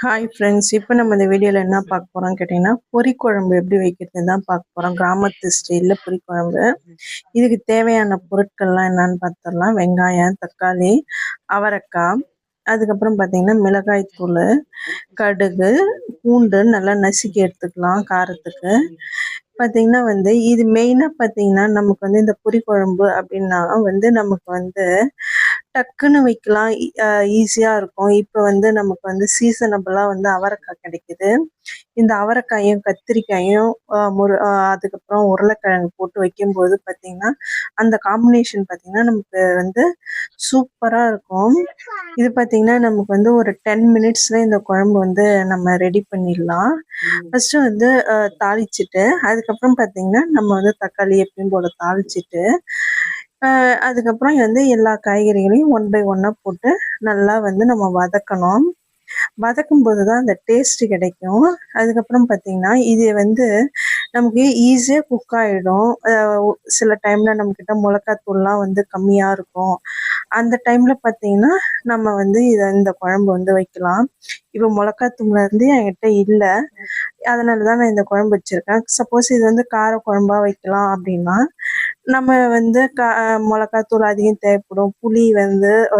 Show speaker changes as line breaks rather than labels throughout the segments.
Hi friends, இப்போ நம்ம இந்த வீடியோவில் என்ன பார்க்க போகிறோம்னு கேட்டிங்கன்னா, பொரிக்குழம்பு எப்படி வைக்கிறதுன்னு தான் பார்க்க போகிறோம். கிராமத்து ஸ்டைலில் பொரிக்குழம்பு. இதுக்கு தேவையான பொருட்கள்லாம் என்னன்னு பார்த்துடலாம். வெங்காயம், தக்காளி, அவரைக்காய், அதுக்கப்புறம் பார்த்திங்கன்னா மிளகாய் தூள், கடுகு, பூண்டு நல்லா நசுக்கி எடுத்துக்கலாம் காரத்துக்கு. பார்த்திங்கன்னா இது மெயினாக பார்த்திங்கன்னா நமக்கு இந்த புளிக்குழம்பு அப்படின்னா நமக்கு டக்குன்னு வைக்கலாம், ஈஸியாக இருக்கும். இப்போ நமக்கு சீசனபிளாக அவரைக்காய் கிடைக்குது. இந்த அவரைக்காயும் கத்திரிக்காயும் அதுக்கப்புறம் உருளைக்கிழங்கு போட்டு வைக்கும்போது பார்த்திங்கன்னா அந்த காம்பினேஷன் பார்த்திங்கன்னா நமக்கு சூப்பராக இருக்கும். இது பார்த்திங்கன்னா நமக்கு ஒரு 10 மினிட்ஸில் இந்த குழம்பு நம்ம ரெடி பண்ணிடலாம். ஃபஸ்ட்டு தாளிச்சிட்டு அதுக்கப்புறம் பார்த்திங்கன்னா நம்ம தக்காளி எப்பயும் போல் தாளிச்சிட்டு அதுக்கப்புறம் எல்லா காய்கறிகளையும் ஒன் பை ஒன்னாக போட்டு நல்லா நம்ம வதக்கணும். வதக்கும் போது தான் அந்த டேஸ்ட் கிடைக்கும். அதுக்கப்புறம் பார்த்திங்கன்னா இது நமக்கு ஈஸியாக குக் ஆகிடும். சில டைமில் நம்மக்கிட்ட மிளகாத்தூள்லாம் கம்மியாக இருக்கும். அந்த டைமில் பார்த்திங்கன்னா நம்ம இந்த குழம்பு வைக்கலாம். இப்போ மிளகாத்தூள் என்கிட்ட இல்லை, அதனால தான் நான் இந்த குழம்பு வச்சுருக்கேன். சப்போஸ் இது கார குழம்பா வைக்கலாம் அப்படின்னா நம்ம மிளகாத்தூள் அதிகம் தேவைப்படும், புளி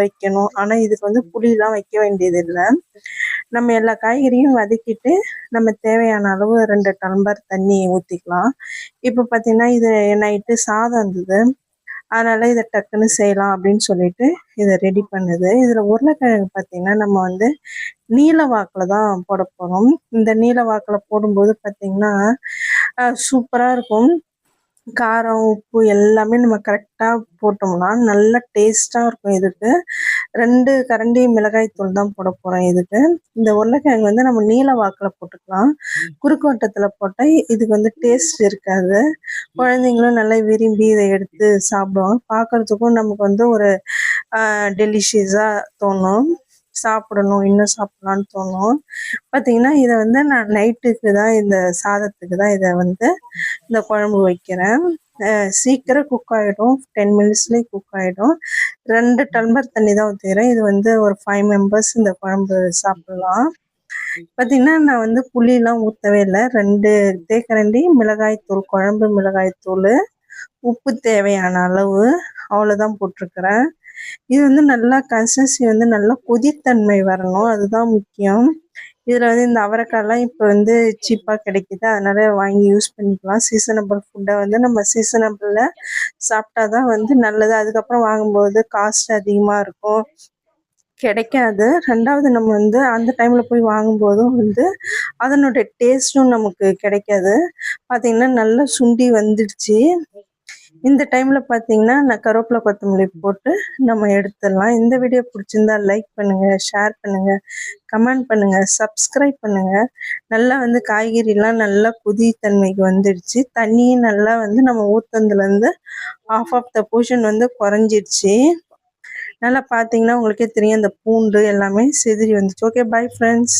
வைக்கணும். ஆனால் இதுக்கு புளிலாம் வைக்க வேண்டியது இல்லை. நம்ம எல்லா காய்கறியும் வதக்கிட்டு நம்ம தேவையான அளவு 2 டம்ளர் தண்ணி ஊற்றிக்கலாம். இப்போ பார்த்திங்கன்னா இது நைட்டு சாதம் இருந்தது, அதனால் இதை டக்குன்னு செய்யலாம் அப்படின்னு சொல்லிட்டு இதை ரெடி பண்ணுது. இதில் உருளைக்கிழங்கு பார்த்திங்கன்னா நம்ம நீல வாக்கில் தான் போட போகிறோம். இந்த நீல வாக்கில் போடும்போது பார்த்திங்கன்னா சூப்பராக இருக்கும். காரம், உப்பு எல்லாமே நம்ம கரெக்டாக போட்டோம்னா நல்ல டேஸ்ட்டாக இருக்கும். இதுக்கு 2 கரண்டி மிளகாய் தூள் தான் போட போகிறோம். இதுக்கு இந்த உருளைக்கிழங்கு நம்ம நீல வாக்கில் போட்டுக்கலாம். குறுக்கு வட்டத்தில் போட்டால் இதுக்கு டேஸ்ட் இருக்காது. குழந்தைங்களும் நல்லா விரும்பி இதை எடுத்து சாப்பிடுவாங்க. பார்க்குறதுக்கும் நமக்கு ஒரு டெலிஷியஸாக தோணும். சாப்பிடணும், இன்னும் சாப்பிடலான்னு தோணும். பார்த்திங்கன்னா இதை நான் நைட்டுக்கு தான், இந்த சாதத்துக்கு தான் இதை இந்த குழம்பு வைக்கிறேன். சீக்கிரம் குக் ஆகிடும், 10 மினிட்ஸ்லேயே குக் ஆகிடும். 2 டம்ளர் தண்ணி தான் ஊற்றிக்கிறேன். இது ஒரு 5 மெம்பர்ஸ் இந்த குழம்பு சாப்பிடலாம். பார்த்திங்கன்னா நான் புளியெலாம் ஊற்றவே இல்லை. 2 தேக்கரண்டி மிளகாய்த்தூள், குழம்பு மிளகாய்த்தூள், உப்பு தேவையான அளவு, அவ்வளோதான் போட்டிருக்கிறேன். இது நல்லா கன்சிஸ்டன்சி நல்லா கொதித்தன்மை வரணும், அதுதான் முக்கியம். இதில் இந்த அவரைக்காய்லாம் இப்போ சீப்பாக கிடைக்குது, அதனால் வாங்கி யூஸ் பண்ணிக்கலாம். சீசனபிள் ஃபுட்டை நம்ம சீசனபிளில் சாப்பிட்டா தான் நல்லது. அதுக்கப்புறம் வாங்கும்போது காஸ்ட் அதிகமாக இருக்கும், கிடைக்காது. 2வது நம்ம அந்த டைமில் போய் வாங்கும்போதும் அதனுடைய டேஸ்ட்டும் நமக்கு கிடைக்காது. பார்த்திங்கன்னா நல்லா சுண்டி வந்துடுச்சு. இந்த டைமில் பார்த்திங்கன்னா நான் கருவேப்பிலை, கொத்தமல்லி போட்டு நம்ம எடுத்துடலாம். இந்த வீடியோ பிடிச்சிருந்தா லைக் பண்ணுங்கள், ஷேர் பண்ணுங்கள், கமெண்ட் பண்ணுங்கள், சப்ஸ்கிரைப் பண்ணுங்கள். நல்லா காய்கறிலாம் நல்லா கொதித்தன்மைக்கு வந்துடுச்சு. தண்ணியும் நல்லா நம்ம ஊற்றுனதுலேருந்து half ஆஃப் த போர்ஷன் குறைஞ்சிடுச்சு. நல்லா பார்த்திங்கன்னா உங்களுக்கே தெரியும், அந்த பூண்டு எல்லாமே செதிரி வந்துச்சு. Okay, bye friends.